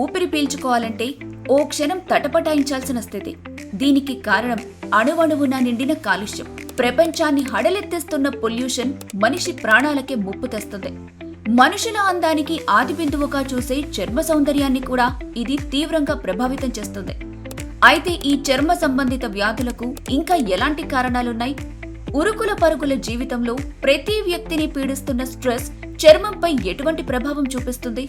ఊపిరి పీల్చుకోవాలంటే ఓ క్షణం తటపటాయించాల్సిన స్థితి. దీనికి కారణం అణువణువున నిండిన కాలుష్యం. ప్రపంచాన్ని హడలెత్తిస్తున్న పొల్యూషన్ మనిషి ప్రాణాలకే ముప్పు తెస్తుంది. మనుషుల అందానికి ఆది బిందువుగా చూసే చర్మ సౌందర్యాన్ని కూడా ఇది తీవ్రంగా ప్రభావితం చేస్తుంది. అయితే ఈ చర్మ సంబంధిత వ్యాధులకు ఇంకా ఎలాంటి కారణాలున్నాయి? ఉరుకుల పరుగుల జీవితంలో ప్రతి వ్యక్తిని పీడిస్తున్న స్ట్రెస్ చర్మంపై ఎటువంటి ప్రభావం చూపిస్తుంది?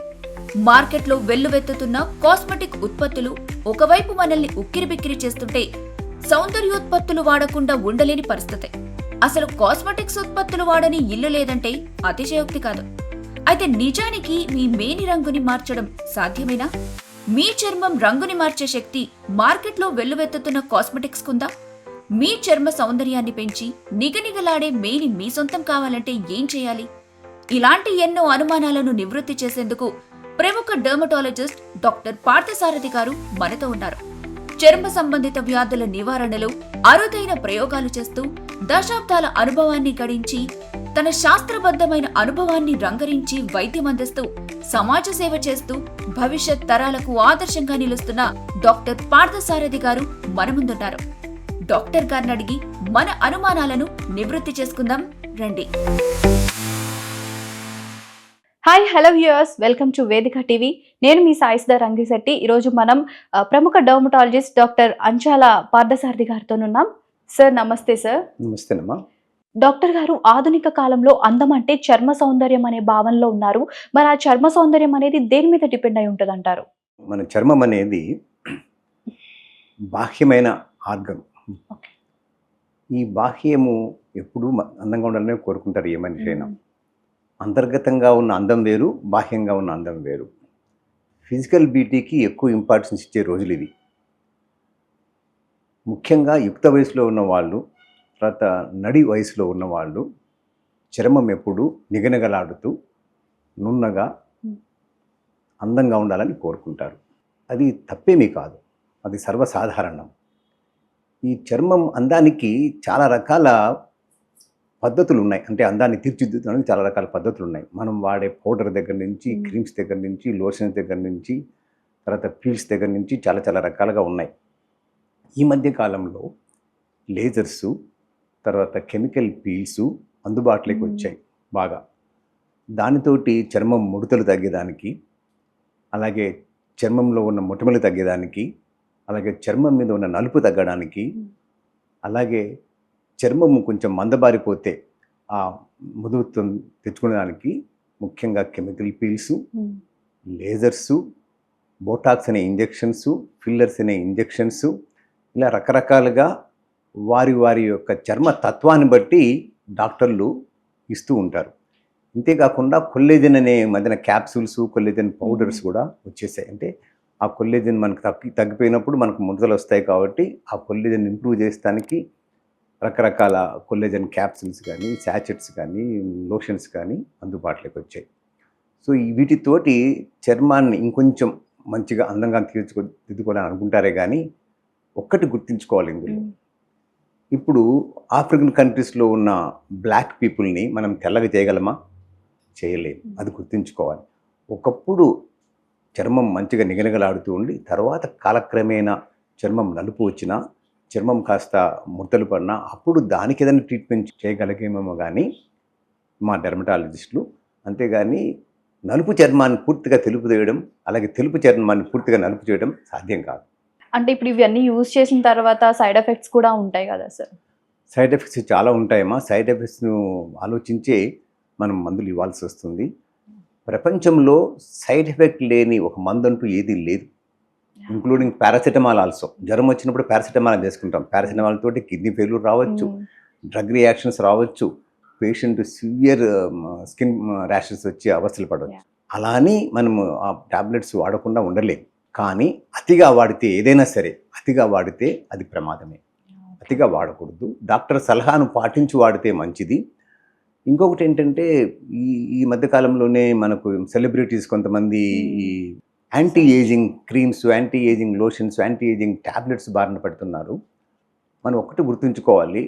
మార్కెట్లో వెల్లువెత్తుతున్న కాస్మెటిక్ ఉత్పత్తులు ఒకవైపు మనల్ని ఉక్కిరిబిక్కిరి చేస్తుంటే సౌందర్యోత్పత్తులు వాడకుండా ఉండలేని పరిస్థితి. అసలు కాస్మెటిక్స్ ఉత్పత్తులు వాడని ఇల్లు లేదంటే అతిశయోక్తి కాదు. అయితే నిజానికి మీ మేని రంగుని మార్చడం సాధ్యమేనా? మీ చర్మం రంగుని మార్చే శక్తి మార్కెట్లో వెల్లువెత్తుతున్న కాస్మెటిక్స్ కుందా? మీ చర్మ సౌందర్యాన్ని పెంచి నిగనిగలాడే మేని మీ సొంతం కావాలంటే ఏం చేయాలి? ఇలాంటి ఎన్నో అనుమానాలను నివృత్తి చేసేందుకు ప్రముఖ డెర్మటాలజిస్ట్ డాక్టర్ పార్థసారథి గారు మనతో ఉన్నారు. చర్మ సంబంధిత వ్యాధుల నివారణలో అరుదైన ప్రయోగాలు చేస్తూ దశాబ్దాల అనుభవాన్ని గడించి తన శాస్త్రబద్ధమైన అనుభవాన్ని రంగరించి వైద్యం అందిస్తూ సమాజ సేవ చేస్తూ భవిష్యత్ తరాలకు ఆదర్శంగా నిలుస్తున్న డాక్టర్ పార్థసారథి గారు మన ముందున్నారు. డాక్టర్ గారిని అడిగి మన అనుమానాలను నివృత్తి చేసుకుందాం రండి. Hi hello viewers, welcome to వేదిక టీవీ. నేను మీ సాయిసుధా రంగిశెట్టి. ఈరోజు మనం ప్రముఖ డర్మటాలజిస్ట్ డాక్టర్ అంచాల పార్థసారథి గారితో ఉన్నాం. సార్ నమస్తే. సార్ నమస్తేనమ్మా. డాక్టర్ గారు, ఆధునిక కాలంలో అందం అంటే చర్మ సౌందర్యం అనే భావనలో ఉన్నారు. మరి ఆ చర్మ సౌందర్యం అనేది దేని మీద డిపెండ్ అయి ఉంటుంది అంటారు? మన చర్మం అనేది బాహ్యమైన ఆర్గన్. ఈ బాహ్యము ఎప్పుడు అందంగా ఉండాలని కోరుకుంటారు ఏ మనిషి అయినా. అంతర్గతంగా ఉన్న అందం వేరు, బాహ్యంగా ఉన్న అందం వేరు. ఫిజికల్ బ్యూటీకి ఎక్కువ ఇంపార్టెన్స్ ఇచ్చే రోజులు ఇవి. ముఖ్యంగా యుక్త వయసులో ఉన్న వాళ్ళు, తర్వాత నడి వయసులో ఉన్నవాళ్ళు చర్మం ఎప్పుడు నిగనగలాడుతూ నున్నగా అందంగా ఉండాలని కోరుకుంటారు. అది తప్పేమీ కాదు, అది సర్వసాధారణం. ఈ చర్మం అందానికి చాలా రకాల పద్ధతులు ఉన్నాయి. అంటే అందాన్ని తీర్చిదిద్దడానికి చాలా రకాల పద్ధతులు ఉన్నాయి. మనం వాడే పౌడర్ దగ్గర నుంచి, క్రీమ్స్ దగ్గర నుంచి, లోషన్స్ దగ్గర నుంచి, తర్వాత పీల్స్ దగ్గర నుంచి చాలా చాలా రకాలుగా ఉన్నాయి. ఈ మధ్య కాలంలో లేజర్సు, తర్వాత కెమికల్ పీల్స్ అందుబాటులోకి వచ్చాయి బాగా. దానితోటి చర్మం ముడతలు తగ్గేదానికి, అలాగే చర్మంలో ఉన్న మొటిమలు తగ్గేదానికి, అలాగే చర్మం మీద ఉన్న నలుపు తగ్గడానికి, అలాగే చర్మము కొంచెం మందబారిపోతే ఆ మృదుత్వం తెచ్చుకునేదానికి ముఖ్యంగా కెమికల్ పీల్స్, లేజర్సు, బోటాక్స్ అనే ఇంజెక్షన్స్, ఫిల్లర్స్ అనే ఇంజెక్షన్స్, ఇలా రకరకాలుగా వారి వారి యొక్క చర్మ తత్వాన్ని బట్టి డాక్టర్లు ఇస్తూ ఉంటారు. ఇంతేకాకుండా కొల్లేజన్ అనే మధ్యన క్యాప్సూల్స్, కొల్లేజన్ పౌడర్స్ కూడా వచ్చేసాయి. అంటే ఆ కొల్లేజన్ మనకు తగ్గిపోయినప్పుడు మనకు ముడతలు వస్తాయి కాబట్టి ఆ కొల్లేజన్ ఇంప్రూవ్ చేస్తానికి రకరకాల కొల్లేజన్ క్యాప్సూల్స్ కానీ, శాచెట్స్ కానీ, లోషన్స్ కానీ అందుబాటులోకి వచ్చాయి. సో వీటితోటి చర్మాన్ని ఇంకొంచెం మంచిగా అందంగా దిద్దుకోవాలని అనుకుంటారే కానీ ఒక్కటి గుర్తుంచుకోవాలి ఇందులో. ఇప్పుడు ఆఫ్రికన్ కంట్రీస్లో ఉన్న బ్లాక్ పీపుల్ని మనం తెల్లగా చేయగలమా? చేయలేము. అది గుర్తుంచుకోవాలి. ఒకప్పుడు చర్మం మంచిగా నిగనిగలాడుతూ ఉండి తర్వాత కాలక్రమేణా చర్మం నలుపు వచ్చినా, చర్మం కాస్త ముడతలు పడినా అప్పుడు దానికి ఏదైనా ట్రీట్మెంట్ చేయగలిగేమేమో కానీ మా డెర్మటాలజిస్టులు. అంతేగాని నలుపు చర్మాన్ని పూర్తిగా తెలుపు చేయడం, అలాగే తెలుపు చర్మాన్ని పూర్తిగా నలుపు చేయడం సాధ్యం కాదు. అంటే ఇప్పుడు ఇవన్నీ యూజ్ చేసిన తర్వాత సైడ్ ఎఫెక్ట్స్ కూడా ఉంటాయి కదా సార్? సైడ్ ఎఫెక్ట్స్ చాలా ఉంటాయమ్మా. సైడ్ ఎఫెక్ట్స్ను ఆలోచించే మనం మందులు ఇవ్వాల్సి వస్తుంది. ప్రపంచంలో సైడ్ ఎఫెక్ట్ లేని ఒక మందు అంటూ ఏది లేదు, ఇంక్లూడింగ్ పారాసిటమాల్ ఆల్సో. జ్వరం వచ్చినప్పుడు పారాసిటమాల్ చేసుకుంటాం. పారాసిటమాల్ తోటి కిడ్నీ ఫెయిల్యూర్ రావచ్చు, డ్రగ్ రియాక్షన్స్ రావచ్చు, పేషెంట్ సివియర్ స్కిన్ ర్యాషెస్ వచ్చి అవస్థలు పడవచ్చు. అలా అని మనము ఆ టాబ్లెట్స్ వాడకుండా ఉండలేము. కానీ అతిగా వాడితే, ఏదైనా సరే అతిగా వాడితే అది ప్రమాదమే. అతిగా వాడకూడదు. డాక్టర్ సలహాను పాటించి వాడితే మంచిది. ఇంకొకటి ఏంటంటే ఈ మధ్యకాలంలోనే మనకు సెలబ్రిటీస్ కొంతమంది ఈ anti ageing creams, anti ageing lotions, anti ageing tablets బారిన పడుతున్నారు. మనం ఒకటి గుర్తుంచుకోవాలి,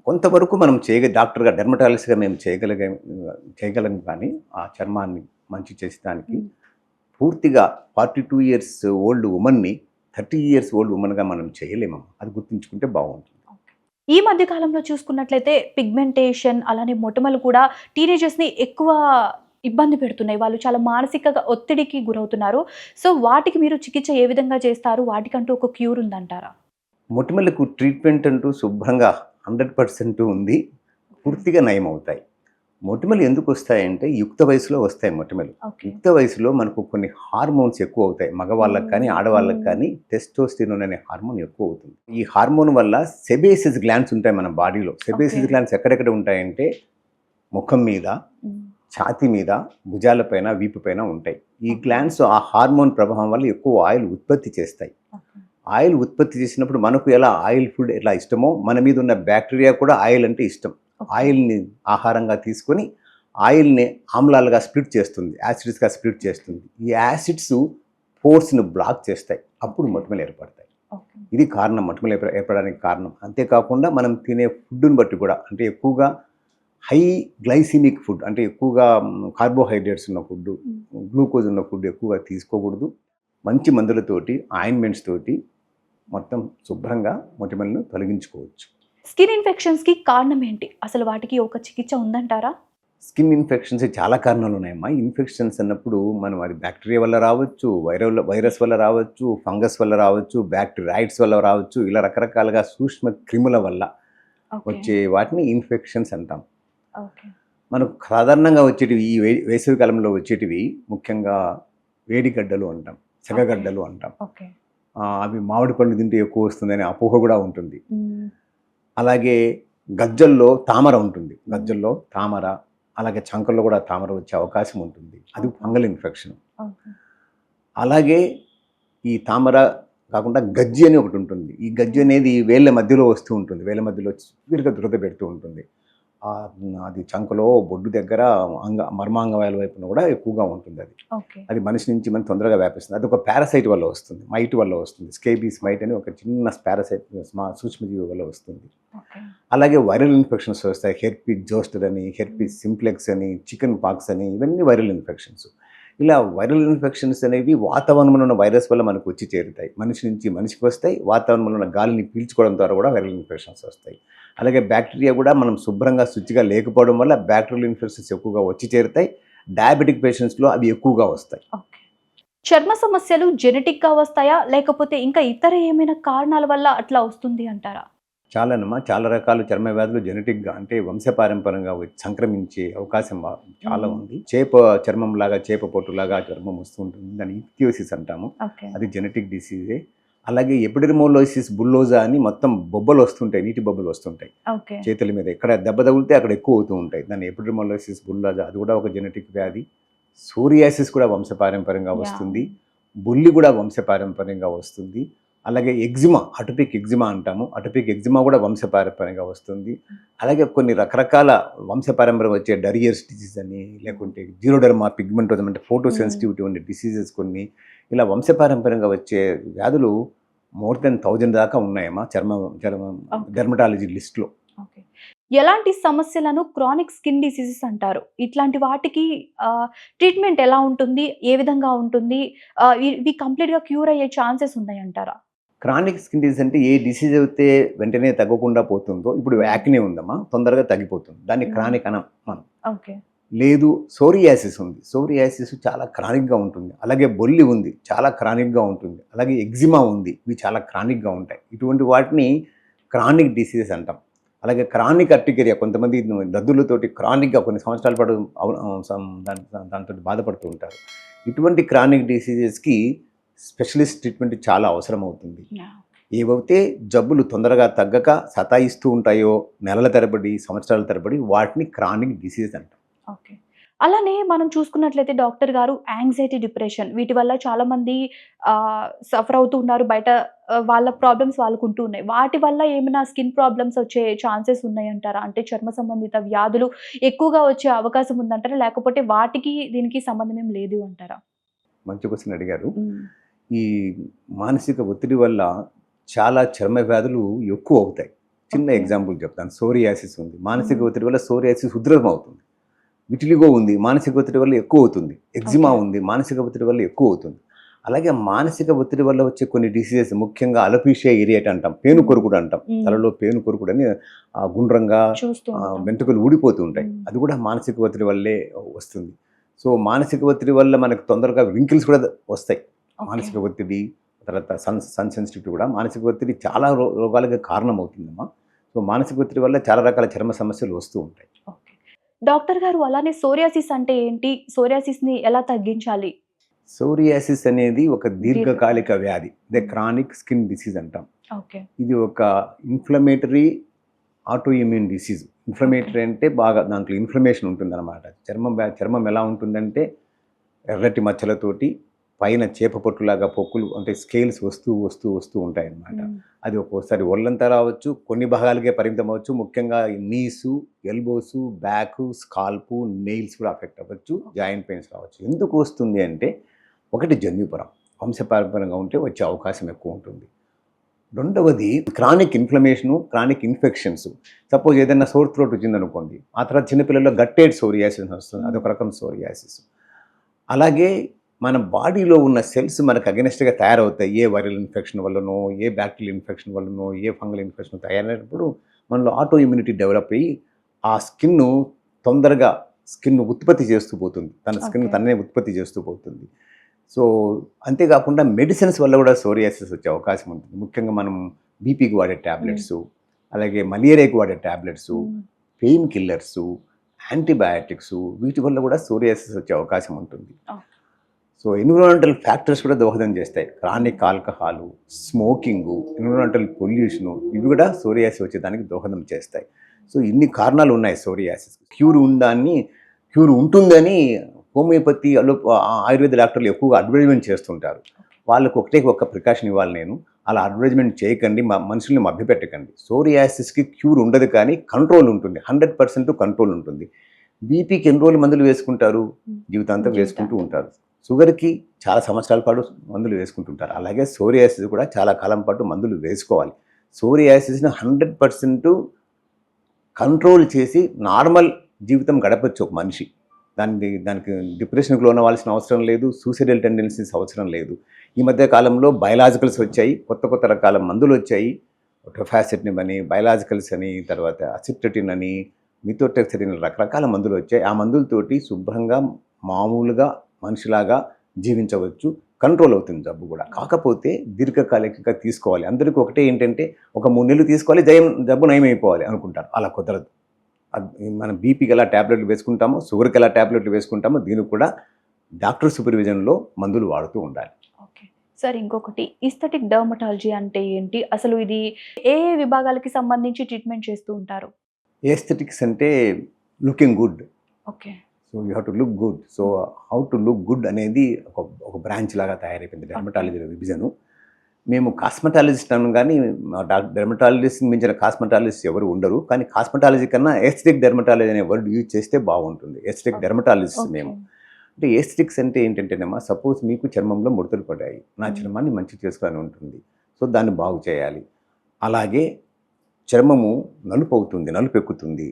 కొంతవరకు మనం డాక్టర్గా డెర్మటాలజిస్ట్గా మేము చేయగలం కానీ ఆ చర్మాన్ని మంచి చేసేదానికి పూర్తిగా 42 ఇయర్స్ ఓల్డ్ ఉమెన్ని 30 ఇయర్స్ ఓల్డ్ ఉమెన్గా మనం చేయలేమమ్మా. అది గుర్తుంచుకుంటే బాగుంటుంది. ఈ మధ్య కాలంలో చూసుకున్నట్లయితే పిగ్మెంటేషన్ అలానే మొటిమలు కూడా టీనేజర్స్ని ఎక్కువ ఇబ్బంది పెడుతున్నాయి. వాళ్ళు చాలా మానసిక ఒత్తిడికి గురవుతున్నారు. సో వాటికి మీరు చికిత్స ఏ విధంగా చేస్తారు? వాటికంటూ ఒక క్యూర్ ఉందంటారా? మొటిమలకు ట్రీట్మెంట్ అంటూ శుభ్రంగా 100% ఉంది. పూర్తిగా నయం అవుతాయి. మొటిమలు ఎందుకు వస్తాయంటే యుక్త వయసులో వస్తాయి మొటిమలు. ఓకే. యుక్త వయసులో మనకు కొన్ని హార్మోన్స్ ఎక్కువ అవుతాయి. మగవాళ్ళకి కానీ ఆడవాళ్ళకి కానీ టెస్టోస్టిరోన్ అనే హార్మోన్ ఎక్కువ అవుతుంది. ఈ హార్మోన్ వల్ల సెబేసిస్ గ్లాండ్స్ ఉంటాయి మన బాడీలో. సెబేసిస్ Okay. గ్లాండ్స్ ఎక్కడెక్కడ ఉంటాయంటే ముఖం మీద, ఛాతీ మీద, భుజాలపైన, వీపు పైన ఉంటాయి. ఈ గ్లాండ్స్ ఆ హార్మోన్ ప్రభావం వల్ల ఎక్కువ ఆయిల్ ఉత్పత్తి చేస్తాయి. ఆయిల్ ఉత్పత్తి చేసినప్పుడు మనకు ఎలా ఆయిల్ ఫుడ్ ఎలా ఇష్టమో మన మీద ఉన్న బ్యాక్టీరియా కూడా ఆయిల్ అంటే ఇష్టం. ఆయిల్ని ఆహారంగా తీసుకొని ఆయిల్ని ఆమ్లాలుగా స్ప్లిట్ చేస్తుంది, యాసిడ్స్గా స్ప్లిట్ చేస్తుంది. ఈ యాసిడ్స్ పోర్స్ని బ్లాక్ చేస్తాయి. అప్పుడు మొటిమలు ఏర్పడతాయి. ఇది కారణం, మొటిమలు ఏర్పడడానికి కారణం. అంతేకాకుండా మనం తినే ఫుడ్ని బట్టి కూడా, అంటే ఎక్కువగా హై గ్లైసిమిక్ ఫుడ్, అంటే ఎక్కువగా కార్బోహైడ్రేట్స్ ఉన్న ఫుడ్, గ్లూకోజ్ ఉన్న ఫుడ్ ఎక్కువగా తీసుకోకూడదు. మంచి మందులతోటి, ఆయింట్మెంట్స్ తోటి మొత్తం శుభ్రంగా మొటిమలను తొలగించుకోవచ్చు. స్కిన్ ఇన్ఫెక్షన్స్కి కారణం ఏంటి? అసలు వాటికి ఒక చికిత్స ఉందంటారా? స్కిన్ ఇన్ఫెక్షన్స్ చాలా కారణాలు ఉన్నాయమ్మా. ఇన్ఫెక్షన్స్ అన్నప్పుడు మనం అది బ్యాక్టీరియా వల్ల రావచ్చు, వైరస్ వల్ల రావచ్చు, ఫంగస్ వల్ల రావచ్చు, బ్యాక్టీరియాయిడ్స్ వల్ల రావచ్చు. ఇలా రకరకాలుగా సూక్ష్మ క్రిముల వల్ల వచ్చే వాటిని ఇన్ఫెక్షన్స్ అంటాం. మనకు సాధారణంగా వచ్చేటివి ఈ వేసవి కాలంలో వచ్చేటివి ముఖ్యంగా వేడిగడ్డలు అంటాం, సెగగడ్డలు అంటాం. అవి మామిడి పళ్ళు తింటే ఎక్కువ వస్తుందనే అపోహ కూడా ఉంటుంది. అలాగే గజ్జల్లో తామర ఉంటుంది, గజ్జల్లో తామర, అలాగే చంకల్లో కూడా తామర వచ్చే అవకాశం ఉంటుంది. అది ఫంగల్ ఇన్ఫెక్షన్. అలాగే ఈ తామర కాకుండా గజ్జి అని ఒకటి ఉంటుంది. ఈ గజ్జి అనేది వేళ్ళ మధ్యలో వస్తూ ఉంటుంది, వేళ్ళ మధ్యలో వీరుగా దురద పెడుతూ ఉంటుంది. అది చంకలో, బొడ్డు దగ్గర, మర్మాంగవాల వైపున కూడా ఎక్కువగా ఉంటుంది. అది మనిషి నుంచి మనం తొందరగా వ్యాపిస్తుంది. అది ఒక పారాసైట్ వల్ల వస్తుంది, మైట్ వల్ల వస్తుంది. స్కేబీస్ మైట్ అని ఒక చిన్న పారాసైట్ సూక్ష్మజీవి వల్ల వస్తుంది. అలాగే వైరల్ ఇన్ఫెక్షన్స్ వస్తాయి. హెర్పీస్ జోస్టర్ అని, హెర్పీస్ సింప్లెక్స్ అని, చికెన్ పాక్స్ అని, ఇవన్నీ వైరల్ ఇన్ఫెక్షన్స్. ఇలా వైరల్ ఇన్ఫెక్షన్స్ అనేవి వాతావరణంలో ఉన్న వైరస్ వల్ల మనకు వచ్చి చేరుతాయి. మనిషి నుంచి మనిషికి వస్తాయి. వాతావరణంలో ఉన్న గాలిని పీల్చుకోవడం ద్వారా కూడా వైరల్ ఇన్ఫెక్షన్స్ వస్తాయి. అలాగే బ్యాక్టీరియా కూడా మనం శుభ్రంగా శుచిగా లేకపోవడం వల్ల బ్యాక్టీరియల్ ఇన్ఫెక్షన్స్ ఎక్కువగా వచ్చి చేరుతాయి. డయాబెటిక్ పేషెంట్స్లో అవి ఎక్కువగా వస్తాయి. చర్మ సమస్యలు జెనెటిక్గా వస్తాయా, లేకపోతే ఇంకా ఇతర ఏమైనా కారణాల వల్ల అట్లా వస్తుంది అంటారా? చాలా రకాల చర్మ వ్యాధులు జెనెటిక్గా, అంటే వంశపారంపర్యంగా సంక్రమించే అవకాశం చాలా ఉంది. చేప చర్మం లాగా, చేప పొట్టులాగా చర్మం వస్తూ ఉంటుంది. దాన్ని ఇక్తియోసిస్ అంటాము. అది జెనెటిక్ డిసీజే. అలాగే ఎపిడెర్మోలోసిస్ బుల్లోజా అని మొత్తం బొబ్బలు వస్తుంటాయి, నీటి బొబ్బలు వస్తుంటాయి చేతుల మీద. ఎక్కడ దెబ్బ తగిలితే అక్కడ ఎక్కువ అవుతూ ఉంటాయి. దాన్ని ఎపిడెర్మోలోసిస్ బుల్లోజా, అది కూడా ఒక జెనెటిక్ వ్యాధి. సోరియాసిస్ కూడా వంశపారంపర్యంగా వస్తుంది. బుల్లి కూడా వంశపారంపర్యంగా వస్తుంది. అలాగే ఎగ్జిమా, అటోపిక్ ఎగ్జిమా అంటాము. అటోపిక్ ఎగ్జిమా కూడా వంశపారంపర్యంగా వస్తుంది. అలాగే కొన్ని రకరకాల వంశపారంపర్యం వచ్చే డరియర్స్ డిసీజ్ అని, లేకుంటే జీరోడర్మా పిగ్మెంటోజం అంటే ఫోటో సెన్సిటివిటీ ఉండే డిసీజెస్ కొన్ని, ఇలా వంశపారంపర్యంగా వచ్చే వ్యాధులు మోర్ దెన్ 1000 దాకా ఉన్నాయమ్మా చర్మ డెర్మటాలజీ లిస్ట్లో. ఎలాంటి సమస్యలను క్రానిక్ స్కిన్ డిసీజెస్ అంటారు? ఇట్లాంటి వాటికి ట్రీట్మెంట్ ఎలా ఉంటుంది? ఏ విధంగా ఉంటుంది? ఇవి కంప్లీట్గా క్యూర్ అయ్యే ఛాన్సెస్ ఉన్నాయంటారా? క్రానిక్ స్కిన్ డిసీజ్ అంటే ఏ డిసీజ్ అయితే వెంటనే తగ్గకుండా పోతుందో, ఇప్పుడు యాక్నే ఉందమ్మా, తొందరగా తగ్గిపోతుంది, దాన్ని క్రానిక్ అనం మనం. లేదు, సోరియాసిస్ ఉంది. సోరియాసిస్ చాలా క్రానిక్గా ఉంటుంది. అలాగే బొల్లి ఉంది, చాలా క్రానిక్గా ఉంటుంది. అలాగే ఎగ్జిమా ఉంది, ఇవి చాలా క్రానిక్గా ఉంటాయి. ఇటువంటి వాటిని క్రానిక్ డిసీజెస్ అంటాం. అలాగే క్రానిక్ అర్టికేరియా, కొంతమంది దద్దులతోటి క్రానిక్గా కొన్ని సంవత్సరాల పాటు దాంతో బాధపడుతూ ఉంటారు. ఇటువంటి క్రానిక్ డిసీజెస్కి స్పెషలిస్ట్ ట్రీట్మెంట్ చాలా అవసరం అవుతుంది. ఏవైతే జబ్బులు తొందరగా తగ్గక సతాయిస్తూ ఉంటాయో నెలల తరబడి, సంవత్సరాల తరబడి, వాటిని క్రానిక్ డిసీజ్ అంటాం. అలానే మనం చూసుకున్నట్లయితే డాక్టర్ గారు, యాంగ్జైటీ, డిప్రెషన్ వీటి వల్ల చాలా మంది సఫర్ అవుతూ ఉన్నారు. బయట వాళ్ళ ప్రాబ్లమ్స్ వాళ్ళకు ఉంటూ ఉన్నాయి. వాటి వల్ల ఏమైనా స్కిన్ ప్రాబ్లమ్స్ వచ్చే ఛాన్సెస్ ఉన్నాయంటారా? అంటే చర్మ సంబంధిత వ్యాధులు ఎక్కువగా వచ్చే అవకాశం ఉందంటారా, లేకపోతే వాటికి దీనికి సంబంధం ఏం లేదు అంటారా? మంచి క్వశ్చన్ అడిగారు. ఈ మానసిక ఒత్తిడి వల్ల చాలా చర్మ వ్యాధులు ఎక్కువ అవుతాయి. చిన్న ఎగ్జాంపుల్ చెప్తాను. సోరియాసిస్ ఉంది. మానసిక ఒత్తిడి వల్ల సోరియాసిస్ ఉధృతం అవుతుంది. విటిలిగో ఉంది, మానసిక ఒత్తిడి వల్ల ఎక్కువ అవుతుంది. Eczema Okay. ఉంది, మానసిక ఒత్తిడి వల్ల ఎక్కువ అవుతుంది. అలాగే మానసిక ఒత్తిడి వల్ల వచ్చే కొన్ని డిసీజెస్, ముఖ్యంగా అలోపీషియా ఏరియేట్ అంటాం, పేను కొరుకుడు అంటాం. తలలో పేను కొరుకుడు అని గుండ్రంగా చూస్తూ ఉంటాం. వెంట్రుకలు ఊడిపోతూ ఉంటాయి. మ్మ్. అది కూడా మానసిక ఒత్తిడి వల్లే వస్తుంది. సో మానసిక ఒత్తిడి వల్ల మనకు తొందరగా రింకిల్స్ కూడా వస్తాయి. Okay. మానసిక ఒత్తిడి, తర్వాత సన్ సెన్సిటివిటీ కూడా మానసిక ఒత్తిడి చాలా రోగాలకు కారణం అవుతుందమ్మా. సో మానసిక ఒత్తిడి వల్ల చాలా రకాల చర్మ సమస్యలు వస్తూ ఉంటాయి. Okay. డాక్టర్ గారు అలానే సోరియాసిస్ అంటే ఏంటి? సోరియాసిస్‌ని ఎలా తగ్గించాలి? సోరియాసిస్ అనేది ఒక దీర్ఘకాలిక వ్యాధి, ద క్రానిక్ స్కిన్ డిసీజ్ అంటాం. ఓకే. ఇది ఒక inflammatory auto immune disease. Inflammatory అంటే బాగా దాంట్లో ఇన్ఫ్లమేషన్ ఉంటుందన్నమాట. చర్మం ఎలా ఉంటుందంటే ఎర్రటి మచ్చలతోటి పైన చేప పొట్టులాగా పొక్కులు అంటే స్కేల్స్ వస్తూ ఉంటాయి అన్నమాట. అది ఒక్కోసారి ఒళ్ళంతా రావచ్చు, కొన్ని భాగాలకే పరిమితం అవ్వచ్చు. ముఖ్యంగా నీసు, ఎల్బోసు, బ్యాక్, స్కాల్పు, నెయిల్స్ కూడా అఫెక్ట్ అవ్వచ్చు. జాయింట్ పెయిన్స్ రావచ్చు. ఎందుకు వస్తుంది అంటే ఒకటి జన్యుపరం, వంశపారంపరంగా ఉంటే వచ్చే అవకాశం ఎక్కువ ఉంటుంది. రెండవది chronic inflammation, chronic infections. Suppose ఏదైనా సోర్ థ్రోట్ వచ్చిందనుకోండి, ఆ తర్వాత చిన్నపిల్లల్లో గట్టెడ్ సోరియాసిస్ వస్తుంది, అదొక రకం సోరియాసిస్. అలాగే మన బాడీలో ఉన్న సెల్స్ మనకు అగెనిస్ట్గా తయారవుతాయి. ఏ వైరల్ ఇన్ఫెక్షన్ వల్లనో, ఏ బ్యాక్టీరియల్ ఇన్ఫెక్షన్ వల్లనో, ఏ ఫంగల్ ఇన్ఫెక్షన్ తయారైనప్పుడు మనలో ఆటో ఇమ్యూనిటీ డెవలప్ అయ్యి ఆ తొందరగా స్కిన్ ఉత్పత్తి చేస్తూ పోతుంది, తన స్కిన్ Okay. తననే ఉత్పత్తి చేస్తూ పోతుంది. సో అంతేకాకుండా మెడిసిన్స్ వల్ల కూడా సోరియాసిస్ వచ్చే అవకాశం ఉంటుంది. ముఖ్యంగా మనం బీపీకి వాడే ట్యాబ్లెట్స్, అలాగే మలేరియాకి వాడే ట్యాబ్లెట్స్, పెయిన్ కిల్లర్స్, యాంటీబయాటిక్స్, వీటి వల్ల కూడా సోరియాసిస్ వచ్చే అవకాశం ఉంటుంది. Okay. సో ఎన్విరాన్మెంటల్ ఫ్యాక్టర్స్ కూడా దోహదం చేస్తాయి. Chronic alcohol, smoking, environmental pollution, ఇవి కూడా సోరియాసిస్ వచ్చేదానికి దోహదం చేస్తాయి. సో ఇన్ని కారణాలు ఉన్నాయి సోరియాసిస్. క్యూర్ ఉంటుందని హోమియోపతి, ఆయుర్వేద డాక్టర్లు ఎక్కువగా అడ్వర్టైజ్మెంట్ చేస్తుంటారు. వాళ్ళకు ఒక్క ప్రికాషన్ ఇవ్వాలి నేను, అలా అడ్వర్టైజ్మెంట్ చేయకండి, మనుషుల్ని మభ్యపెట్టకండి. సోరియాసిస్కి క్యూర్ ఉండదు, కానీ కంట్రోల్ ఉంటుంది, 100% కంట్రోల్ ఉంటుంది. బీపీకి ఎన్ని రోజులు మందులు వేసుకుంటారు? జీవితాంతం వేసుకుంటూ ఉంటారు. షుగర్కి చాలా సంవత్సరాల పాటు మందులు వేసుకుంటుంటారు. అలాగే సోరియాసిస్ కూడా చాలా కాలం పాటు మందులు వేసుకోవాలి. సోరియాసిస్ని 100% కంట్రోల్ చేసి నార్మల్ జీవితం గడపచ్చు ఒక మనిషి. దానికి డిప్రెషన్కి లోనవ్వాల్సిన అవసరం లేదు, సూసైడల్ టెండెన్సీస్ అవసరం లేదు. ఈ మధ్య కాలంలో బయలాజికల్స్ వచ్చాయి, కొత్త రకాల మందులు వచ్చాయి. టొఫాసిటిన్ అని, బయలాజికల్స్ అని, తర్వాత అసిట్రటిన్ అని, మిథోట్రెక్సెటిన్, రకరకాల మందులు వచ్చాయి. ఆ మందులతోటి శుభ్రంగా మామూలుగా మనిషిలాగా జీవించవచ్చు, కంట్రోల్ అవుతుంది జబ్బు కూడా. కాకపోతే దీర్ఘకాలికంగా తీసుకోవాలి. అందరికీ ఒకటే ఏంటంటే ఒక 3 నెలలు తీసుకోవాలి, జబ్బు నయమైపోవాలి అనుకుంటారు. అలా కుదరదు. మనం బీపీకి ఎలా ట్యాబ్లెట్లు వేసుకుంటామో, షుగర్కి ఎలా ట్యాబ్లెట్లు వేసుకుంటామో, దీనికి కూడా డాక్టర్ సూపర్విజన్లో మందులు వాడుతూ ఉండాలి. ఓకే సార్, ఇంకొకటి ఈస్థెటిక్ డర్మటాలజీ అంటే ఏంటి? అసలు ఇది ఏ విభాగాలకి సంబంధించి ట్రీట్మెంట్ చేస్తూ ఉంటారు? ఏస్థెటిక్స్ అంటే looking good. Okay. So you have to look good. So how to look good అనేది ఒక బ్రాంచ్ లాగా తయారైపోయింది డెర్మటాలజీలో విభజన. మేము కాస్మెటాలజిస్ట్ అను, కానీ డెర్మటాలజిస్ట్ మించిన కాస్మెటాలజిస్ట్ ఎవరు ఉండరు. కానీ కాస్మెటాలజీ కన్నా ఎస్థెటిక్ డెర్మటాలజీ అనే వర్డ్ యూజ్ చేస్తే బాగుంటుంది. ఎస్థెటిక్ డెర్మటాలజిస్ట్ మేము. అంటే ఎస్థెటిక్స్ అంటే ఏంటంటేనేమా, సపోజ్ మీకు చర్మంలో ముడతలు పడ్డాయి, నా చర్మాన్ని మంచి చేసుకొని ఉంటుంది, సో దాన్ని బాగు చేయాలి. అలాగే చర్మము నలుపు ఎక్కుతుంది,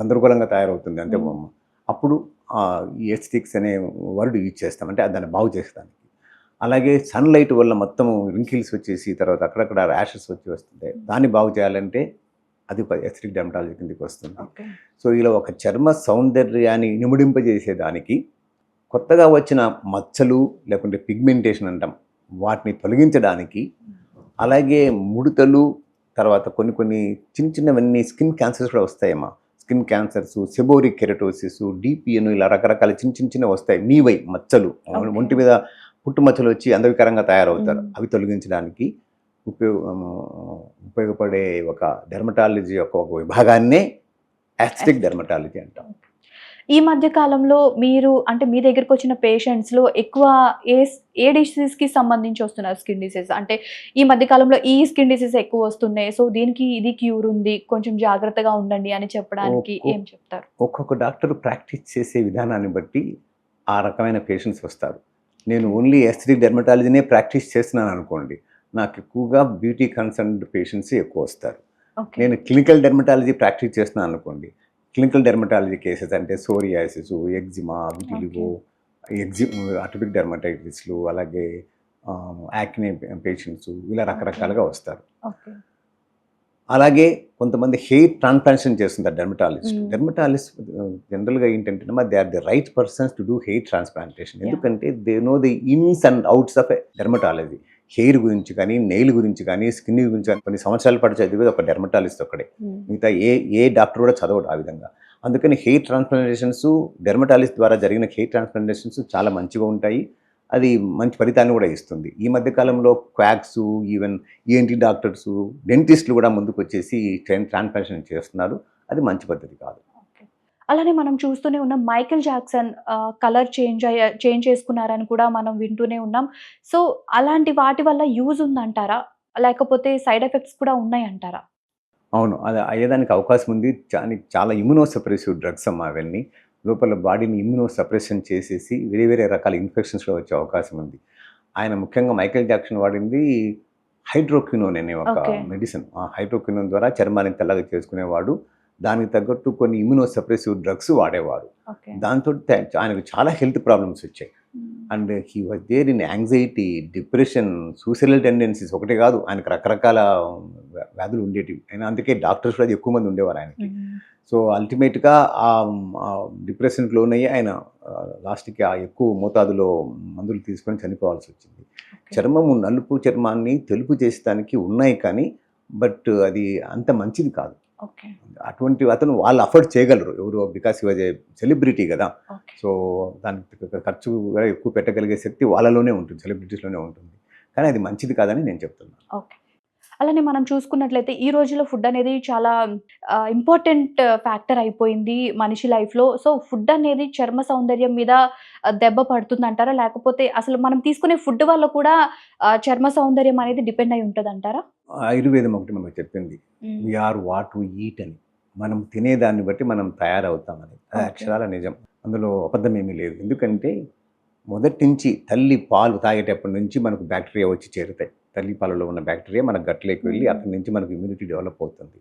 గందరగోళంగా తయారవుతుంది, అంటే అప్పుడు ఈ ఎస్థెటిక్స్ అనే వర్డ్ యూజ్ చేస్తాం, అంటే దాన్ని బాగు చేస్తానికి. అలాగే సన్లైట్ వల్ల మొత్తం రింకిల్స్ వచ్చేసి తర్వాత అక్కడక్కడ ర్యాషెస్ వస్తుంటాయి, దాన్ని బాగు చేయాలంటే అది ఎస్థెటిక్ డెర్మటాలజీ కిందకి వస్తుంది. సో ఇలా ఒక చర్మ సౌందర్యాన్ని నిముడింపజేసేదానికి కొత్తగా వచ్చిన మచ్చలు లేకుంటే పిగ్మెంటేషన్ అంటాం, వాటిని తొలగించడానికి, అలాగే ముడతలు, తర్వాత కొన్ని చిన్నవన్నీ స్కిన్ క్యాన్సర్స్ కూడా వస్తాయమ్మా. Skin cancers, seborrheic keratosis, DPN, ఇలా రకరకాల చిన్న వస్తాయి. నీవై మచ్చలు, ఒంటి మీద పుట్టు మచ్చలు వచ్చి అందవికరంగా తయారవుతారు, అవి తొలగించడానికి ఉపయోగపడే ఒక డెర్మటాలజీ యొక్క ఒక విభాగాన్నే ఎస్థెటిక్ డెర్మటాలజీ అంటాం. ఈ మధ్య కాలంలో మీరు అంటే మీ దగ్గరకు వచ్చిన పేషెంట్స్లో ఎక్కువ ఏ డిసీజ్కి సంబంధించి వస్తున్నారు? స్కిన్ డిసీజ్ అంటే ఈ మధ్య కాలంలో ఈ స్కిన్ డిసీజ్ ఎక్కువ వస్తున్నాయి, సో దీనికి ఇది క్యూర్ ఉంది, కొంచెం జాగ్రత్తగా ఉండండి అని చెప్పడానికి ఏం చెప్తారు? ఒక్కొక్క డాక్టర్ ప్రాక్టీస్ చేసే విధానాన్ని బట్టి ఆ రకమైన పేషెంట్స్ వస్తారు. నేను ఓన్లీ ఎస్థెటిక్ డెర్మటాలజీనే ప్రాక్టీస్ చేస్తున్నాను అనుకోండి, నాకు ఎక్కువగా బ్యూటీ కన్సర్న్డ్ పేషెంట్స్ ఎక్కువ వస్తారు. నేను క్లినికల్ డెర్మటాలజీ ప్రాక్టీస్ చేస్తున్నాను అనుకోండి, క్లినికల్ డెర్మటాలజీ కేసెస్ అంటే సోరియాసిస్, ఎగ్జిమా, విటిలిగో, అటోపిక్ డెర్మటైటిస్లు, అలాగే యాక్నే పేషెంట్స్, ఇలా రకరకాలుగా వస్తారు. ఓకే. అలాగే కొంతమంది హెయిర్ ట్రాన్స్ప్లాంటేషన్ చేస్తుంటారు డెర్మటాలజిస్ట్. Mm. డెర్మటాలజిస్ట్ జనరల్గా ఏంటంటే they are the right persons to do hair transplantation. ఎందుకంటే they know the ins and outs of dermatology. Hair గురించి కానీ, నెయిల్ గురించి కానీ, స్కిన్ గురించి కానీ కొన్ని సంవత్సరాల పాటు చదివేది ఒక డెర్మటాలజిస్ట్ ఒక్కడే. మిగతా ఏ డాక్టర్ కూడా చదవడు ఆ విధంగా. అందుకని హెయిర్ ట్రాన్స్ప్లాంటేషన్స్, డెర్మటాలజిస్ట్ ద్వారా జరిగిన హెయిర్ ట్రాన్స్ప్లాంటేషన్స్ చాలా మంచిగా ఉంటాయి. అది మంచి ఫలితాన్ని కూడా ఇస్తుంది. ఈ మధ్య కాలంలో క్వాక్స్, ఈవెన్ ఈఎన్టీ డాక్టర్స్, డెంటిస్టులు కూడా ముందుకు వచ్చేసి ట్రాన్స్ప్లాంటేషన్ చేస్తున్నారు. అది మంచి పద్ధతి కాదు. ఓకే. అలానే మనం చూస్తూనే ఉన్నాం మైకేల్ జాక్సన్ కలర్ చేంజ్ చేసుకున్నారని కూడా మనం వింటూనే ఉన్నాం. సో, అలాంటి వాటి వల్ల యూజ్ ఉందంటారా? లేకపోతే సైడ్ ఎఫెక్ట్స్ కూడా ఉన్నాయంటారా? అవును. అది అయ్యేదానికి అవకాశం ఉంది. చాలా ఇమ్యునో సప్రెసివ్ డ్రగ్స్ అమ్మా అవన్నీ. లోపల బాడీని ఇమ్యునో సప్రెషన్ చేసేసి వేరే వేరే రకాల ఇన్ఫెక్షన్స్ కూడా వచ్చే అవకాశం ఉంది. ఆయన ముఖ్యంగా మైకేల్ జాక్సన్ వాడింది హైడ్రోక్వినోన్ అనే ఒక ఓకే. మెడిసిన్. ఆ హైడ్రోక్వినోన్ ద్వారా చర్మాన్ని తెల్లగా చేసుకునేవాడు. దానికి తగ్గట్టు కొన్ని ఇమ్యునో సప్రెసివ్ డ్రగ్స్ వాడేవాడు. ఓకే. దాంతో ఆయనకు చాలా హెల్త్ ప్రాబ్లమ్స్ వచ్చాయి. And he was there in anxiety, depression, suicidal tendencies ఒకటే కాదు, ఆయనకు రకరకాల వ్యాధులు ఉండేటివి. అందుకే డాక్టర్స్ కూడా ఎక్కువ మంది ఉండేవారు ఆయనకి. సో అల్టిమేట్గా ఆ డిప్రెషన్కి లోనయ్యి ఆయన లాస్ట్కి ఆ ఎక్కువ మోతాదులో మందులు తీసుకొని చనిపోవాల్సి వచ్చింది. చర్మము నలుపు చర్మాన్ని తెలుపు చేసేదానికి ఉన్నాయి కానీ బట్ అది అంత మంచిది కాదు. ఓకే. అటువంటి అతను వాళ్ళు అఫోర్డ్ చేయగలరు ఎవరు, బికాస్ వాజ్ ఏ సెలబ్రిటీ కదా. ఓకే. సో దానికి ఖర్చు కూడా ఎక్కువ పెట్టగలిగే శక్తి వాళ్ళలోనే ఉంటుంది, సెలబ్రిటీస్లోనే ఉంటుంది. కానీ అది మంచిది కాదని నేను చెప్తున్నాను. ఓకే. అలానే మనం చూసుకున్నట్లయితే ఈ రోజుల్లో ఫుడ్ అనేది చాలా ఇంపార్టెంట్ ఫ్యాక్టర్ అయిపోయింది మనిషి లైఫ్‌లో. సో, ఫుడ్ అనేది చర్మ సౌందర్యం మీద దెబ్బ పడుతుందంటారా? లేకపోతే అసలు మనం తీసుకునే ఫుడ్ వల్ల కూడా చర్మ సౌందర్యం అనేది డిపెండ్ అయి ఉంటదంటారా? ఆయుర్వేదం ఒకటి మనకు చెప్పింది, we are what we eat అని. మనం తినేదాన్ని బట్టి మనం తయారవుతామని. అది ఓకే. అక్షరాల నిజం. అందులో అబద్ధం ఏమీ లేదు. ఎందుకంటే మొదటి నుంచి తల్లి పాలు తాగేటప్పటి నుంచి మనకు బ్యాక్టీరియా వచ్చి చేరుతాయి. తల్లి పాలలో ఉన్న బ్యాక్టీరియా మన గట్లోకి వెళ్ళి అక్కడి నుంచి మనకు ఇమ్యూనిటీ డెవలప్ అవుతుంది.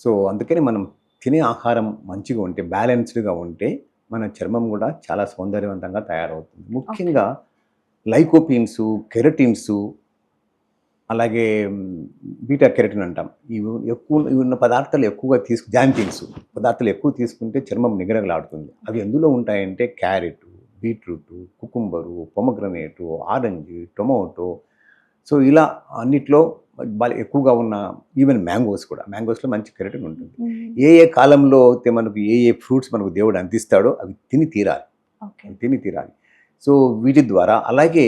సో అందుకని మనం తినే ఆహారం మంచిగా ఉంటే, బ్యాలెన్స్డ్గా ఉంటే మన చర్మం కూడా చాలా సౌందర్యవంతంగా తయారవుతుంది. ముఖ్యంగా లైకోపీన్స్, కెరటిన్స్, అలాగే బీటా కెరటిన్ అంటాం. ఇవి ఉన్న పదార్థాలు ఎక్కువగా జాంతిన్స్ పదార్థాలు ఎక్కువ తీసుకుంటే చర్మం నిగరగలాడుతుంది. అవి ఎందులో ఉంటాయంటే carrot, beetroot, cucumber, pomegranate, orange, tomato. So ఇలా అన్నిట్లో ఎక్కువగా ఉన్న ఈవెన్ మ్యాంగోస్ కూడా, మ్యాంగోస్లో మంచి కెరటిన్ ఉంటుంది. ఏ కాలంలో అయితే మనకు ఏ ఫ్రూట్స్ మనకు దేవుడు అందిస్తాడో అవి తిని తీరాలి. సో వీటి ద్వారా, అలాగే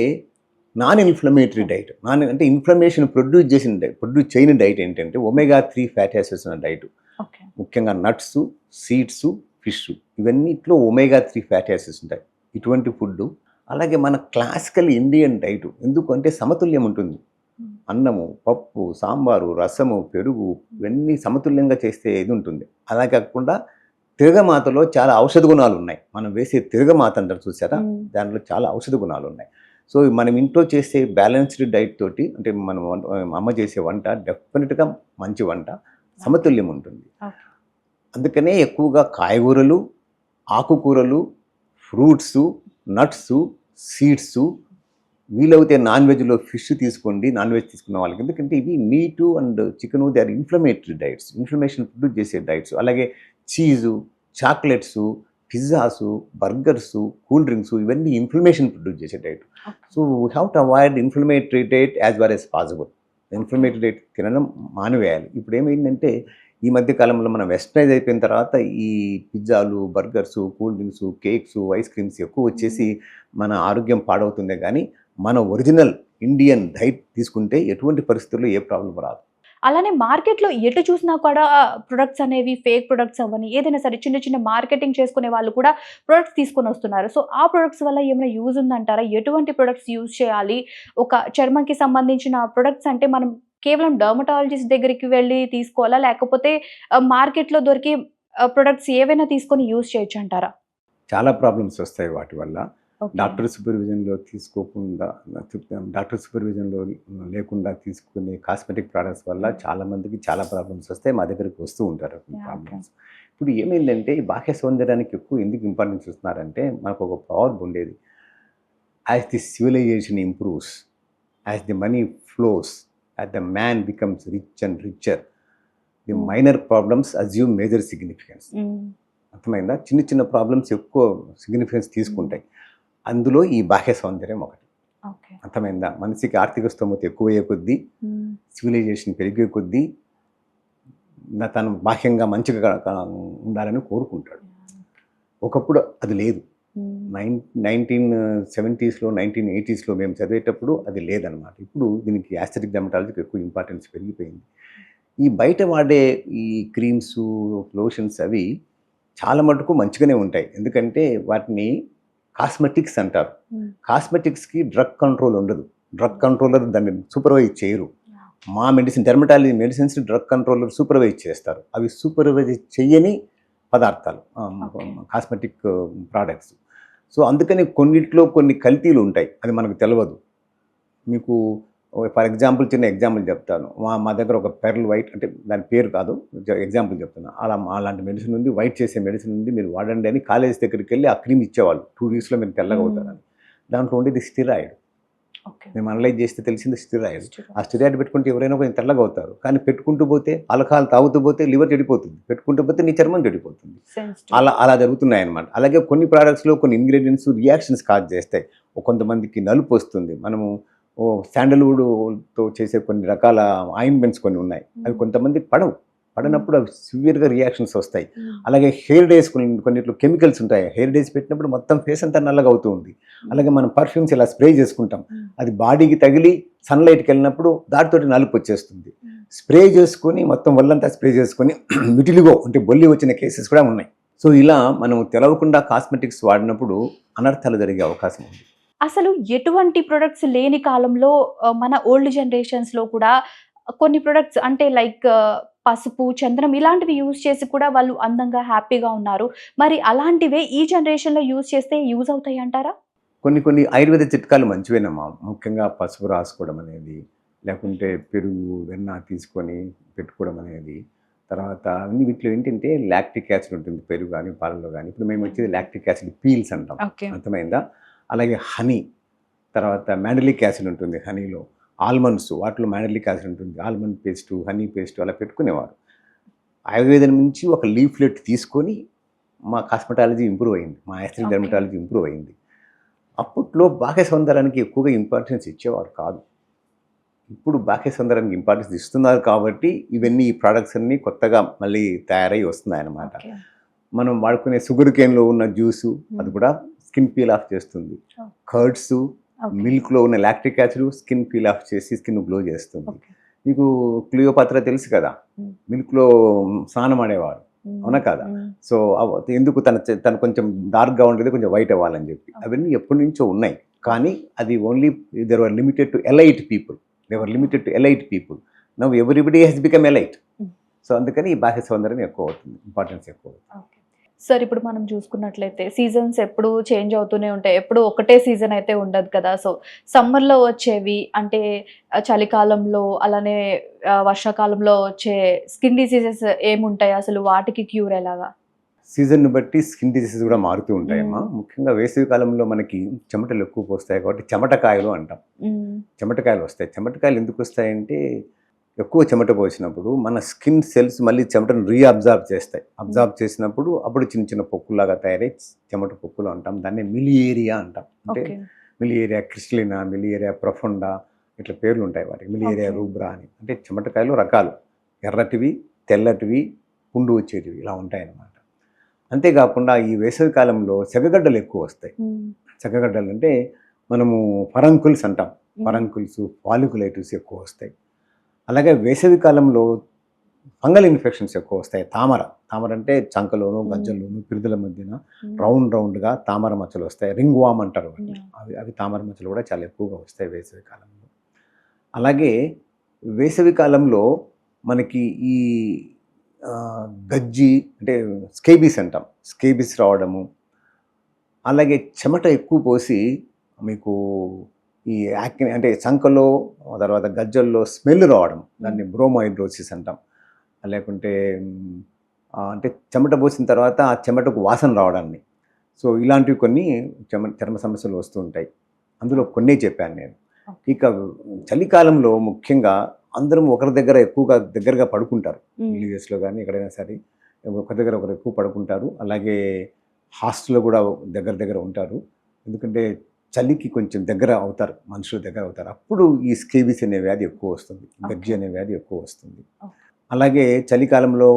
నాన్ ఇన్ఫ్లమేటరీ డైట్, అంటే ఇన్ఫ్లమేషన్ ప్రొడ్యూస్ చేయని డైట్ ఏంటంటే omega-3 ఫ్యాటీ యాసిడ్స్ ఉన్న డైట్. ముఖ్యంగా నట్స్, సీడ్స్, ఫిష్, ఇవన్నిట్లో omega-3 ఫ్యాటీ యాసిడ్స్ ఉంటాయి. ఇటువంటి ఫుడ్. అలాగే మన క్లాసికల్ ఇండియన్ డైట్ ఎందుకంటే సమతుల్యం ఉంటుంది. అన్నము, పప్పు, సాంబారు, రసము, పెరుగు ఇవన్నీ సమతుల్యంగా చేస్తే ఇది ఉంటుంది. అలా కాకుండా తిరగమాతలో చాలా ఔషధ గుణాలు ఉన్నాయి. మనం వేసే తిరగమాత అంటారు చూసారా, దాంట్లో చాలా ఔషధ గుణాలు ఉన్నాయి. సో మనం ఇంట్లో చేసే బ్యాలెన్స్డ్ డైట్ తోటి, అంటే మనం అమ్మ చేసే వంట డెఫినెట్గా మంచి వంట, సమతుల్యం ఉంటుంది. అందుకనే ఎక్కువగా కాయగూరలు, ఆకుకూరలు, ఫ్రూట్స్, నట్స్, సీడ్స్, వీలైతే నాన్ వెజ్లో ఫిష్ తీసుకోండి, నాన్ వెజ్ తీసుకున్న వాళ్ళకి. ఎందుకంటే ఇవి meat and chicken they are inflammatory diets, inflammation produce చేసే డైట్స్. అలాగే cheese, chocolates, pizzas, burgers, cool drinks ఇవన్నీ ఇన్ఫ్లమేషన్ ప్రొడ్యూస్ చేసే diet. So we have to avoid inflammatory diet as well as possible. Inflammatory diet తినడం మానివేయాలి. ఇప్పుడు ఏమైందంటే ఈ మధ్య కాలంలో మనం వెస్టర్నైజ్ అయిపోయిన తర్వాత ఈ పిజ్జాలు, burgers, cool drinks, cakes, ice creams ఎక్కువ వచ్చేసి మన ఆరోగ్యం పాడవుతుందే కానీ మన ఒరిజినల్ ఇండియన్ డైట్ తీసుకుంటే ఎటువంటి పరిస్థితుల్లో ఏ ప్రాబ్లం రాదు. అలానే మార్కెట్‌లో ఎటు చూసినా కూడా ప్రొడక్ట్స్ అనేవి ఫేక్ ప్రొడక్ట్స్ అవ్వని, ఏదైనా సరే చిన్న చిన్న మార్కెటింగ్ చేసుకునే వాళ్ళు కూడా ప్రొడక్ట్స్ తీసుకొనొస్తున్నారు. సో, ఆ ప్రొడక్ట్స్ వల్ల ఏమైనా యూజ్ ఉందంటారా? ఎటువంటి ప్రొడక్ట్స్ యూజ్ చేయాలి? ఒక చర్మంకి సంబంధించిన ప్రొడక్ట్స్ అంటే మనం కేవలం డెర్మటాలజిస్ట్ దగ్గరికి వెళ్లి తీసుకోవాలా? లేకపోతే మార్కెట్‌లో దొరికే ప్రొడక్ట్స్ ఏవైనా తీసుకొని యూజ్ చేయొచ్చంటారా? చాలా ప్రాబ్లమ్స్ వస్తాయి వాటి వల్ల. ఓకే. డాక్టర్ సూపర్విజన్లో లేకుండా తీసుకునే కాస్మెటిక్ ప్రోడక్ట్స్ వల్ల చాలా మందికి చాలా ప్రాబ్లమ్స్ వస్తాయి. మా దగ్గరికి వస్తూ ఉంటారు ఓకే. ప్రాబ్లమ్స్. ఇప్పుడు ఏమైందంటే ఈ బాహ్య సౌందర్యానికి ఎక్కువ ఎందుకు ఇంపార్టెన్స్ ఇస్తున్నారంటే మనకు ఒక ప్రావర్బ్ ఉండేది, as the civilization improves, as the money flows, as the man becomes rich and richer, the minor problems assume major significance. అర్థమైందా? చిన్న చిన్న ప్రాబ్లమ్స్ ఎక్కువ సిగ్నిఫికెన్స్ తీసుకుంటాయి. అందులో ఈ బాహ్య సౌందర్యం ఒకటి. అర్థమైందా? మనిషికి ఆర్థిక స్తోమత ఎక్కువయ్యే కొద్దీ, సివిలైజేషన్ పెరిగే కొద్దీ తను బాహ్యంగా మంచిగా ఉండాలని కోరుకుంటాడు. ఒకప్పుడు అది లేదు. 1970s 1980s మేము చదివేటప్పుడు అది లేదనమాట. ఇప్పుడు దీనికి యాస్థెటిక్ డెర్మటాలజీకి ఎక్కువ ఇంపార్టెన్స్ పెరిగిపోయింది. ఈ బయట వాడే ఈ క్రీమ్స్, లోషన్స్ అవి చాలా మటుకు మంచిగానే ఉంటాయి. ఎందుకంటే వాటిని కాస్మెటిక్స్ అంటారు. కాస్మెటిక్స్కి డ్రగ్ కంట్రోల్ ఉండదు. డ్రగ్ కంట్రోలర్ దాన్ని సూపర్వైజ్ చేయరు. మా dermatology medicines drug controller supervise చేస్తారు. అవి సూపర్వైజ్ చేయని పదార్థాలు, కాస్మెటిక్ ప్రోడక్ట్స్. సో అందుకని కొన్నిట్లో కొన్ని కల్తీలు ఉంటాయి, అది మనకు తెలియదు. మీకు ఫర్ ఎగ్జాంపుల్ చిన్న ఎగ్జాంపుల్ చెప్తాను. మా దగ్గర ఒక పెర్ల్ వైట్, అంటే దాని పేరు కాదు, ఎగ్జాంపుల్ చెప్తాను. అలాంటి మెడిసిన్ ఉంది, వైట్ చేసే మెడిసిన్ ఉంది, మీరు వాడండి అని కాలేజ్ దగ్గరికి వెళ్ళి ఆ క్రీమ్ ఇచ్చేవాళ్ళు. 2 weeksలో మీరు తెల్లగా అవుతారని. దాంట్లో ఉండేది స్టిరాయిడ్. మేము అనలైజ్ చేస్తే తెలిసింది స్టిరాయిడ్. ఆ స్టిరాయిడ్ పెట్టుకుంటే ఎవరైనా కొంచెం తెల్లగా అవుతారు, కానీ పెట్టుకుంటూ పోతే, ఆల్కహాల్ తాగుతూ పోతే లివర్ చెడిపోతుంది, పెట్టుకుంటూ పోతే నీ చర్మం చెడిపోతుంది. అలా జరుగుతున్నాయి అన్నమాట. అలాగే కొన్ని ప్రోడక్ట్స్లో కొన్ని ఇంగ్రీడియంట్స్ రియాక్షన్స్ కాజ్ చేస్తాయి. కొంతమందికి నలుపు వస్తుంది. మనము శాండల్వుడ్తో చేసే కొన్ని రకాల ఆయింట్మెంట్స్ కొన్ని ఉన్నాయి, అవి కొంతమందికి పడనప్పుడు అవి సివియర్గా రియాక్షన్స్ వస్తాయి. అలాగే హెయిర్ డేస్ కొన్నిట్లో కెమికల్స్ ఉంటాయి. హెయిర్ డేస్ పెట్టినప్పుడు మొత్తం ఫేస్ అంతా నల్లగా అవుతూ ఉంది. అలాగే మనం పర్ఫ్యూమ్స్ ఇలా స్ప్రే చేసుకుంటాం, అది బాడీకి తగిలి సన్లైట్కి వెళ్ళినప్పుడు దాటితోటి నలుపు వచ్చేస్తుంది. స్ప్రే చేసుకొని మొత్తం ఒళ్ళంతా స్ప్రే చేసుకొని మిటిలిగో అంటే బొల్లి వచ్చిన కేసెస్ కూడా ఉన్నాయి. సో ఇలా మనం తెలవకుండా కాస్మెటిక్స్ వాడినప్పుడు అనర్థాలు జరిగే అవకాశం ఉంది. అసలు ఎటువంటి ప్రొడక్ట్స్ లేని కాలంలో మన ఓల్డ్ జనరేషన్స్లో కూడా కొన్ని ప్రొడక్ట్స్ అంటే లైక్ పసుపు, చందనం ఇలాంటివి యూజ్ చేసి కూడా వాళ్ళు అందంగా హ్యాపీగా ఉన్నారు. మరి అలాంటివే ఈ జనరేషన్లో యూజ్ చేస్తే యూజ్ అవుతాయి అంటారా? కొన్ని ఆయుర్వేద చిట్కాలు మంచివేనమ్మా. ముఖ్యంగా పసుపు రాసుకోవడం అనేది, లేకుంటే పెరుగు, వెన్న తీసుకొని పెట్టుకోవడం అనేది. తర్వాత అన్ని వీటిలో ఏంటంటే లాక్టిక్ యాసిడ్ ఉంటుంది, పెరుగు కానీ పాలలో కానీ. ఇప్పుడు మేము వచ్చేది లాక్టిక్ యాసిడ్ పీల్స్ అంటాం. అర్థమైందా? అలాగే హనీ, తర్వాత మ్యాండలిక్ యాసిడ్ ఉంటుంది హనీలో. ఆల్మండ్స్, వాటిలో మ్యాండలిక్ యాసిడ్ ఉంటుంది. ఆల్మండ్ పేస్టు, హనీ పేస్టు అలా పెట్టుకునేవారు. ఆయుర్వేదం నుంచి ఒక లీఫ్లెట్ తీసుకొని మా కాస్మెటాలజీ ఇంప్రూవ్ అయింది, మా యాస్థెటిక్ డెర్మటాలజీ ఇంప్రూవ్ అయింది. అప్పట్లో బాహ్య సౌందర్యానికి ఎక్కువగా ఇంపార్టెన్స్ ఇచ్చేవారు కాదు. ఇప్పుడు బాహ్య సౌందర్యానికి ఇంపార్టెన్స్ ఇస్తున్నారు కాబట్టి ఇవన్నీ ఈ ప్రోడక్ట్స్ అన్నీ కొత్తగా మళ్ళీ తయారై వస్తున్నాయి అన్నమాట. మనం వాడుకునే షుగర్ కేన్లో ఉన్న జ్యూసు అది కూడా స్కిన్ పీల్ ఆఫ్ చేస్తుంది. కర్డ్స్, మిల్క్లో ఉన్న lactic acid skin peel off చేసి స్కిన్ గ్లో చేస్తుంది. మీకు క్లియోపాత్ర తెలుసు కదా, మిల్క్లో స్నానం ఆడేవారు, అవునా కదా? సో ఎందుకు తను కొంచెం డార్క్గా ఉండేది, కొంచెం వైట్ అవ్వాలని చెప్పి. అవన్నీ ఎప్పటి నుంచో ఉన్నాయి, కానీ అది only there were limited to elite people. Now everybody has become elite. So అందుకని ఈ బాహ్య సౌందర్యం ఎక్కువ అవుతుంది, ఇంపార్టెన్స్ ఎక్కువ అవుతుంది. సార్, ఇప్పుడు మనం చూసుకున్నట్లయితే సీజన్స్ ఎప్పుడు చేంజ్ అవుతూనే ఉంటాయి, ఎప్పుడు ఒకటే సీజన్ అయితే ఉండదు కదా. సో సమ్మర్లో వచ్చేవి అంటే చలికాలంలో, అలానే వర్షాకాలంలో వచ్చే స్కిన్ డిసీజెస్ ఏముంటాయి, అసలు వాటికి క్యూర్ ఎలాగా? సీజన్ బట్టి స్కిన్ డిసీజెస్ కూడా మారుతూ ఉంటాయమ్మా. ముఖ్యంగా వేసవి కాలంలో మనకి చెమటలు ఎక్కువ పోస్తాయి కాబట్టి చెమటకాయలు అంటాం. చెమటకాయలు వస్తాయి. చెమటకాయలు ఎందుకు వస్తాయంటే ఎక్కువ చెమట పోసినప్పుడు మన స్కిన్ సెల్స్ మళ్ళీ చెమటను రీఅబ్జార్బ్ చేస్తాయి. అబ్జార్బ్ చేసినప్పుడు అప్పుడు చిన్న చిన్న పొక్కులాగా తయారై చెమట పొక్కులు అంటాం. దాన్ని మిలియేరియా అంటాం. అంటే మిలియేరియా క్రిస్టలినా, మిలియేరియా ప్రొఫండా ఇట్లా పేర్లు ఉంటాయి వాటికి. మిలియేరియా రూబ్రా అని. అంటే చెమటకాయలు రకాలు, ఎర్రటివి, తెల్లటివి, పుండు వచ్చేటివి ఇలా ఉంటాయి అన్నమాట. అంతేకాకుండా ఈ వేసవి కాలంలో సెగగడ్డలు ఎక్కువ వస్తాయి. సెగగడ్డలు అంటే మనము ఫరంకుల్స్ అంటాం. ఫరంకుల్స్, ఫాలికులైటిస్ ఎక్కువ వస్తాయి. అలాగే వేసవి కాలంలో ఫంగల్ ఇన్ఫెక్షన్స్ ఎక్కువ వస్తాయి. తామర అంటే చంకలోను, గజ్జల్లోను, పిరుదుల మధ్యన రౌండ్గా తామర మచ్చలు వస్తాయి. రింగ్ వామ్ అంటారు వాటిని. అవి తామర మచ్చలు కూడా చాలా ఎక్కువగా వస్తాయి వేసవి కాలంలో. అలాగే వేసవి కాలంలో మనకి ఈ గజ్జి అంటే స్కేబీస్ అంటాం, స్కేబీస్ రావడము. అలాగే చెమట ఎక్కువ పోసి మీకు ఈ యాక్ని అంటే చంకలో, తర్వాత గజ్జల్లో స్మెల్ రావడం, దాన్ని బ్రోమోహైడ్రోసిస్ అంటాం. లేకుంటే అంటే చెమట పోసిన తర్వాత ఆ చెమటకు వాసన రావడాన్ని. సో ఇలాంటివి కొన్ని చర్మ సమస్యలు వస్తూ ఉంటాయి. అందులో కొన్నే చెప్పాను నేను. ఇక చలికాలంలో ముఖ్యంగా అందరం ఒకరి దగ్గర ఎక్కువగా దగ్గరగా పడుకుంటారు. విలేజెస్లో కానీ ఎక్కడైనా సరే ఒకరి దగ్గర ఒకరు ఎక్కువ పడుకుంటారు. అలాగే హాస్టల్లో కూడా దగ్గర దగ్గర ఉంటారు. ఎందుకంటే చలికి కొంచెం దగ్గర అవుతారు, మనుషుల దగ్గర అవుతారు. అప్పుడు ఈ స్కేబీస్ అనే వ్యాధి ఎక్కువ వస్తుంది, గజ్జి అనే వ్యాధి ఎక్కువ వస్తుంది. అలాగే చలికాలంలో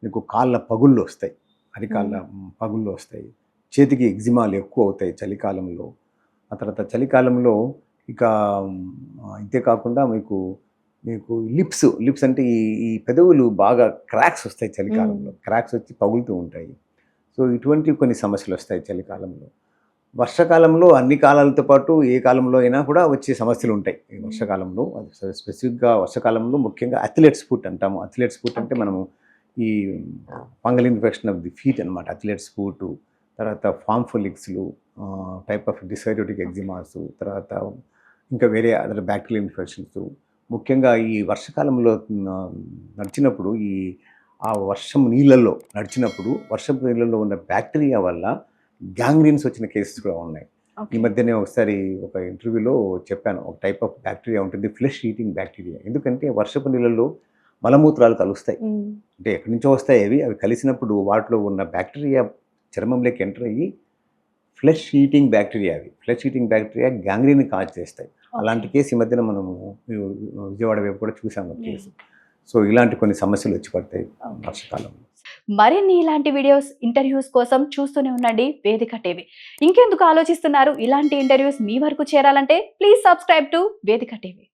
మీకు కాళ్ళ పగుళ్ళు వస్తాయి, అరికాళ్ళ పగుళ్ళు వస్తాయి, చేతికి ఎగ్జిమాలు ఎక్కువ అవుతాయి చలికాలంలో. ఆ తర్వాత చలికాలంలో ఇక ఇంతే కాకుండా మీకు లిప్స్ అంటే ఈ పెదవులు బాగా క్రాక్స్ వస్తాయి చలికాలంలో. క్రాక్స్ వచ్చి పగులుతూ ఉంటాయి. సో ఇటువంటి కొన్ని సమస్యలు వస్తాయి చలికాలంలో. వర్షాకాలంలో అన్ని కాలాలతో పాటు ఏ కాలంలో అయినా కూడా వచ్చే సమస్యలు ఉంటాయి. ఈ వర్షాకాలంలో అది స్పెసిఫిక్గా వర్షాకాలంలో ముఖ్యంగా అథ్లెట్స్ ఫుట్ అంటాము. అథ్లెట్స్ ఫుట్ అంటే మనము ఈ fungal infection of the feet అనమాట. అథ్లెట్స్ ఫుట్, తర్వాత ఫాంఫోలిక్స్లు, టైప్ ఆఫ్ డిసైరోటిక్ ఎగ్జిమాస్, తర్వాత ఇంకా వేరే అదర్ బ్యాక్టీరియల్ ఇన్ఫెక్షన్స్. ముఖ్యంగా ఈ వర్షాకాలంలో నడిచినప్పుడు ఆ వర్షపు నీళ్ళల్లో ఉన్న బ్యాక్టీరియా వల్ల గ్యాంగ్రీన్స్ వచ్చిన కేసెస్ కూడా ఉన్నాయి. ఈ మధ్యనే ఒకసారి ఒక ఇంటర్వ్యూలో చెప్పాను, ఒక టైప్ ఆఫ్ బ్యాక్టీరియా ఉంటుంది, ఫ్లెష్ ఈటింగ్ బ్యాక్టీరియా. ఎందుకంటే వర్షపు నీళ్ళల్లో మలమూత్రాలు కలుస్తాయి. అంటే ఎక్కడి నుంచో వస్తాయి అవి కలిసినప్పుడు వాటిలో ఉన్న బ్యాక్టీరియా చర్మంలోకి ఎంటర్ అయ్యి ఫ్లెష్ ఈటింగ్ బ్యాక్టీరియా గ్యాంగ్రీని కాజ్ చేస్తాయి. అలాంటి కేసు ఈ మధ్యన మనము విజయవాడ వైపు కూడా చూసాము కేసు. సో ఇలాంటి కొన్ని సమస్యలు వచ్చి పడతాయి వర్షాకాలంలో. మరిన్ని ఇలాంటి వీడియోస్, ఇంటర్వ్యూస్ కోసం చూస్తూనే ఉండండి వేదిక టీవీ. ఇంకెందుకు ఆలోచిస్తున్నారు? ఇలాంటి ఇంటర్వ్యూస్ మీ వరకు చేరాలంటే ప్లీజ్ సబ్స్క్రైబ్ టు వేదిక టీవీ.